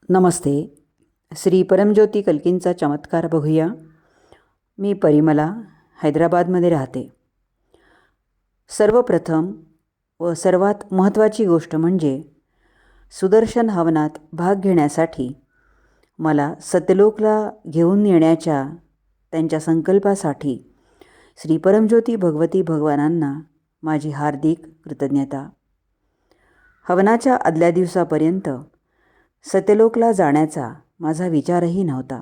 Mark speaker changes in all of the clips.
Speaker 1: नमस्ते. श्री परमज्योती कल्कींचा चमत्कार बघूया. मी परिमला हैदराबादमध्ये राहते. सर्वप्रथम व सर्वात महत्त्वाची गोष्ट म्हणजे सुदर्शन हवनात भाग घेण्यासाठी मला सत्यलोकला घेऊन येण्याच्या त्यांच्या संकल्पासाठी श्री परमज्योती भगवती भगवानांना माझी हार्दिक कृतज्ञता. हवनाच्या आदल्या दिवसापर्यंत सत्यलोकला जाण्याचा माझा विचारही नव्हता.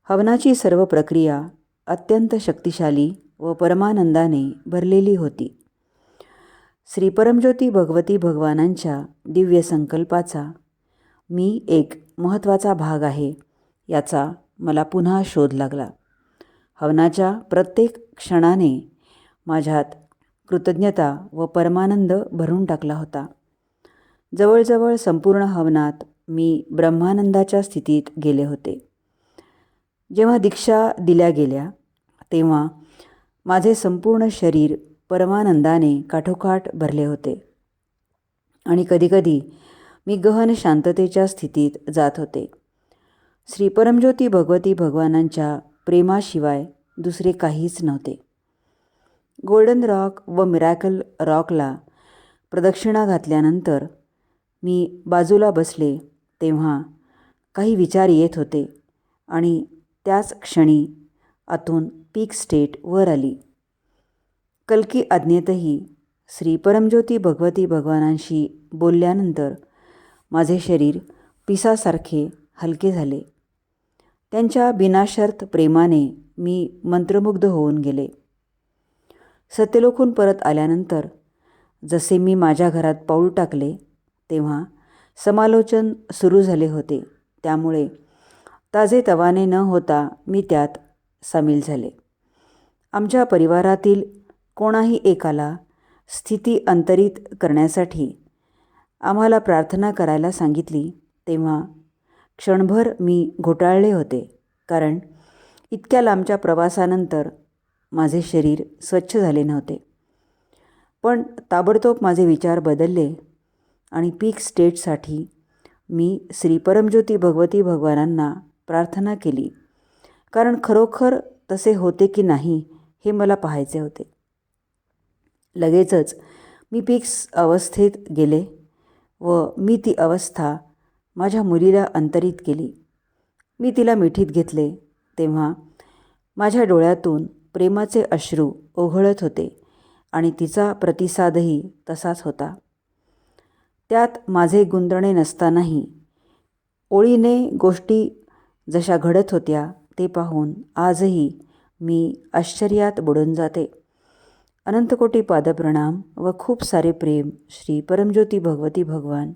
Speaker 1: हवनाची सर्व प्रक्रिया अत्यंत शक्तिशाली व परमानंदाने भरलेली होती. श्री परमज्योती भगवती भगवानांच्या दिव्य संकल्पाचा मी एक महत्त्वाचा भाग आहे याचा मला पुन्हा शोध लागला. हवनाच्या प्रत्येक क्षणाने माझ्यात कृतज्ञता व परमानंद भरून टाकला होता. जवळजवळ संपूर्ण हवनात मी ब्रह्मानंदाच्या स्थितीत गेले होते. जेव्हा दीक्षा दिल्या गेल्या तेव्हा माझे संपूर्ण शरीर परमानंदाने काठोकाठ भरले होते आणि कधीकधी मी गहन शांततेच्या स्थितीत जात होते. श्री परमज्योती भगवती भगवानांच्या प्रेमाशिवाय दुसरे काहीच नव्हते. गोल्डन रॉक व मिरॅकल रॉकला प्रदक्षिणा घातल्यानंतर मी बाजूला बसले तेव्हा काही विचार येत होते आणि त्याच क्षणी आतून पीक स्टेट वर आली. कल्की आज्ञेतही श्री परमज्योती भगवती भगवानांशी बोलल्यानंतर माझे शरीर पिसासारखे हलके झाले. त्यांच्या बिनाशर्त प्रेमाने मी मंत्रमुग्ध होऊन गेले. सत्यलोकहून परत आल्यानंतर जसे मी माझ्या घरात पाऊल टाकले तेव्हा समालोचन सुरू झाले होते. त्यामुळे ताजेतवाने न होता मी त्यात सामील झाले. आमच्या परिवारातील कोणाही एकाला स्थिती अंतरित करण्यासाठी आम्हाला प्रार्थना करायला सांगितली तेव्हा क्षणभर मी घोटाळले होते, कारण इतक्या लांबच्या प्रवासानंतर माझे शरीर स्वच्छ झाले नव्हते. पण ताबडतोब माझे विचार बदलले आणि पीक स्टेटसाठी मी श्री परमज्योती भगवती भगवानांना प्रार्थना केली, कारण खरोखर तसे होते की नाही हे मला पाहायचे होते. लगेचच मी पीक्स अवस्थेत गेले व मी ती अवस्था माझ्या मुलीला अंतरित केली. मी तिला मिठीत घेतले तेव्हा माझ्या डोळ्यातून प्रेमाचे अश्रू ओघळत होते आणि तिचा प्रतिसादही तसाच होता. त्यात माझे गुंतणे नसतानाही ओळीने गोष्टी जशा घडत होत्या ते पाहून आजही मी आश्चर्यात बुडून जाते. अनंतकोटी पादप्रणाम व खूप सारे प्रेम श्री परमज्योती भगवती भगवान.